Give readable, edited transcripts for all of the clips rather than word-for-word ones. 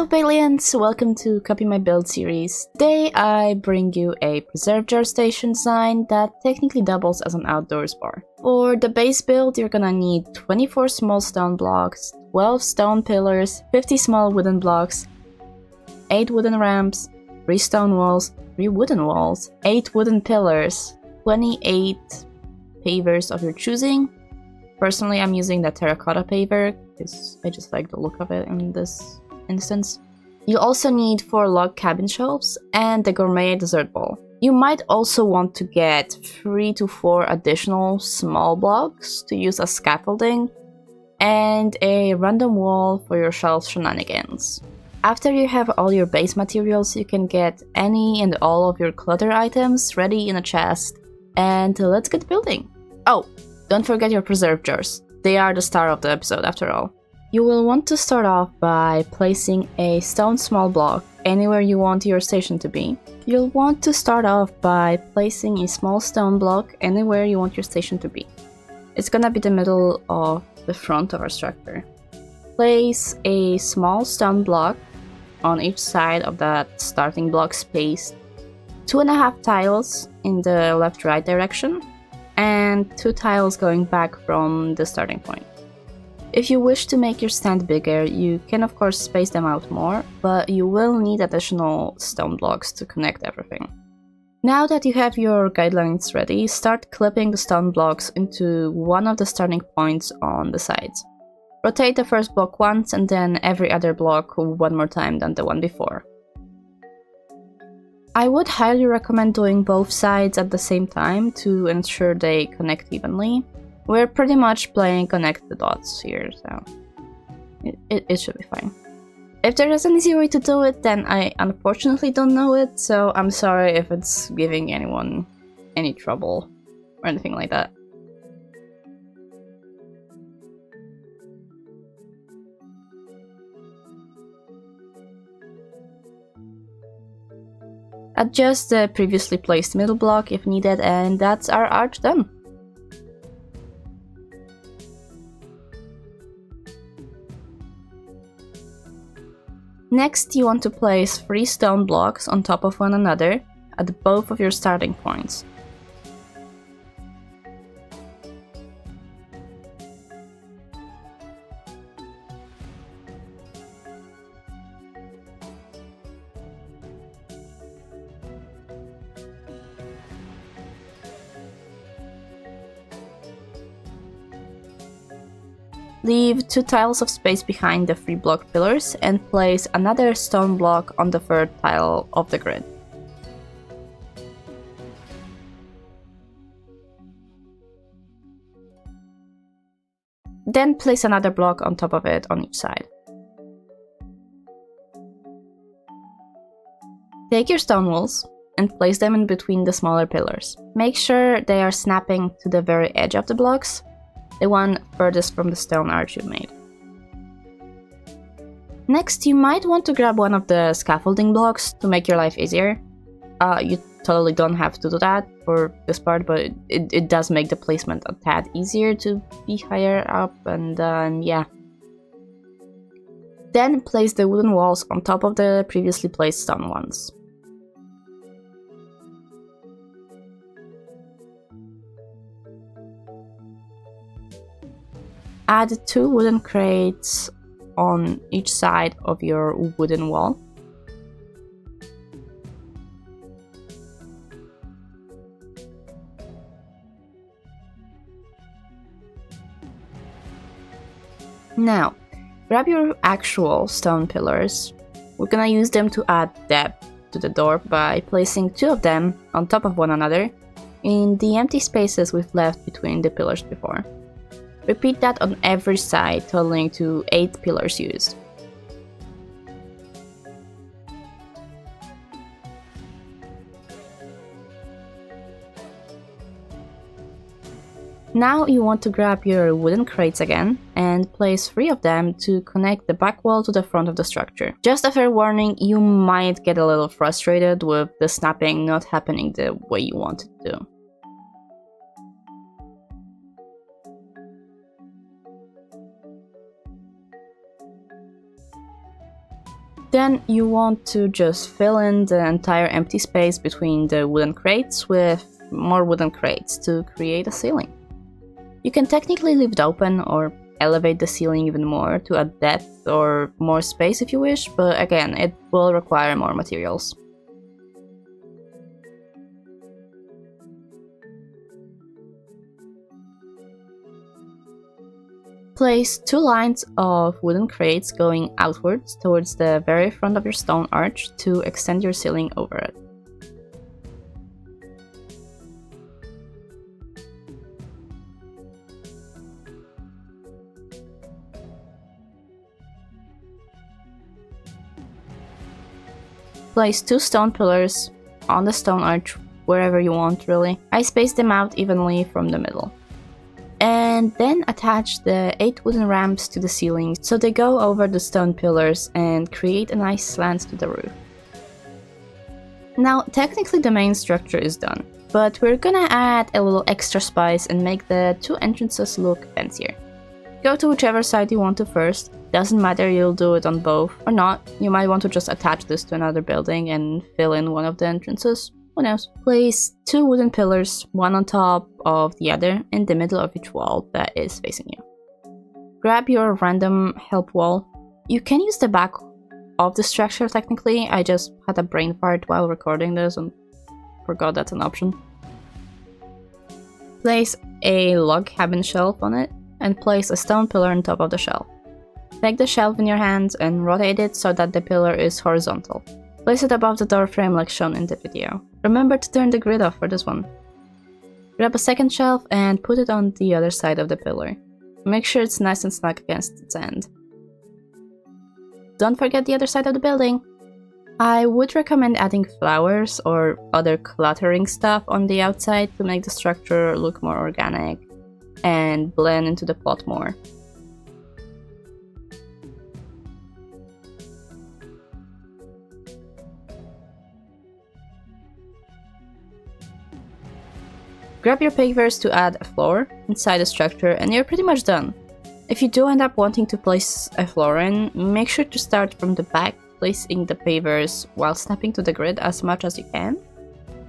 Hello Balians, welcome to Copy My Build series. Today I bring you a preserve jar station design that technically doubles as an outdoors bar. For the base build you're gonna need 24 small stone blocks, 12 stone pillars, 50 small wooden blocks, 8 wooden ramps, 3 stone walls, 3 wooden walls, 8 wooden pillars, 28 pavers of your choosing. Personally I'm using the terracotta paver because I just like the look of it in this instance. You also need 4 log cabin shelves and the gourmet dessert bowl. You might also want to get 3 to 4 additional small blocks to use as scaffolding and a random wall for your shelf shenanigans. After you have all your base materials, you can get any and all of your clutter items ready in a chest, and let's get building. Oh, don't forget your preserve jars. They are the star of the episode after all. You will want to start off by placing a stone small block anywhere you want your station to be. You'll want to start off by placing a small stone block anywhere you want your station to be. It's gonna be the middle of the front of our structure. Place a small stone block on each side of that starting block space, 2.5 tiles in the left-right direction, and 2 tiles going back from the starting point. If you wish to make your stand bigger, you can of course space them out more, but you will need additional stone blocks to connect everything. Now that you have your guidelines ready, start clipping the stone blocks into one of the starting points on the sides. Rotate the first block once and then every other block one more time than the one before. I would highly recommend doing both sides at the same time to ensure they connect evenly. We're pretty much playing connect the dots here, so it should be fine. If there is an easy way to do it, then I unfortunately don't know it, so I'm sorry if it's giving anyone any trouble or anything like that. Adjust the previously placed middle block if needed, and that's our arch done. Next, you want to place 3 stone blocks on top of one another at both of your starting points. Leave 2 tiles of space behind the 3 block pillars and place another stone block on the 3rd tile of the grid. Then place another block on top of it on each side. Take your stone walls and place them in between the smaller pillars. Make sure they are snapping to the very edge of the blocks, the one furthest from the stone arch you made. Next, you might want to grab one of the scaffolding blocks to make your life easier. You totally don't have to do that for this part, but it does make the placement a tad easier to be higher up, and yeah. Then place the wooden walls on top of the previously placed stone ones. Add 2 wooden crates on each side of your wooden wall. Now, grab your actual stone pillars. We're gonna use them to add depth to the door by placing 2 of them on top of one another in the empty spaces we've left between the pillars before. Repeat that on every side, totaling to 8 pillars used. Now you want to grab your wooden crates again and place 3 of them to connect the back wall to the front of the structure. Just a fair warning, you might get a little frustrated with the snapping not happening the way you want it to. Then you want to just fill in the entire empty space between the wooden crates with more wooden crates to create a ceiling. You can technically leave it open or elevate the ceiling even more to add depth or more space if you wish, but again, it will require more materials. Place 2 lines of wooden crates going outwards towards the very front of your stone arch to extend your ceiling over it. Place 2 stone pillars on the stone arch wherever you want, really. I spaced them out evenly from the middle. And then attach the 8 wooden ramps to the ceiling so they go over the stone pillars and create a nice slant to the roof. Now, technically the main structure is done, but we're gonna add a little extra spice and make the 2 entrances look fancier. Go to whichever side you want to first. Doesn't matter, you'll do it on both or not. You might want to just attach this to another building and fill in one of the entrances. Who knows? Place 2 wooden pillars, one on top of the other, in the middle of each wall that is facing you. Grab your random help wall. You can use the back of the structure technically. I just had a brain fart while recording this and forgot that's an option. Place a log cabin shelf on it and place a stone pillar on top of the shelf. Take the shelf in your hands and rotate it so that the pillar is horizontal. Place it above the door frame like shown in the video. Remember to turn the grid off for this one. Grab a second shelf and put it on the other side of the pillar. Make sure it's nice and snug against its end. Don't forget the other side of the building. I would recommend adding flowers or other cluttering stuff on the outside to make the structure look more organic and blend into the plot more. Grab your pavers to add a floor inside the structure and you're pretty much done. If you do end up wanting to place a floor in, make sure to start from the back, placing the pavers while snapping to the grid as much as you can.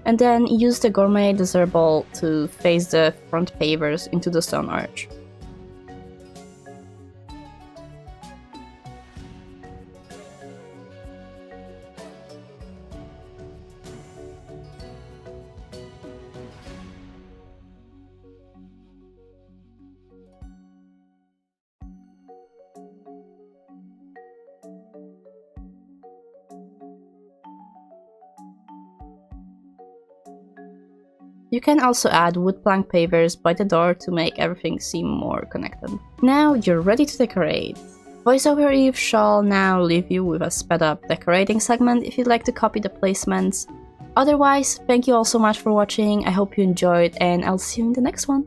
And then use the gourmet dessert bowl to face the front pavers into the stone arch. You can also add wood plank pavers by the door to make everything seem more connected. Now you're ready to decorate. VoiceOver Eve shall now leave you with a sped up decorating segment if you'd like to copy the placements. Otherwise, thank you all so much for watching, I hope you enjoyed and I'll see you in the next one.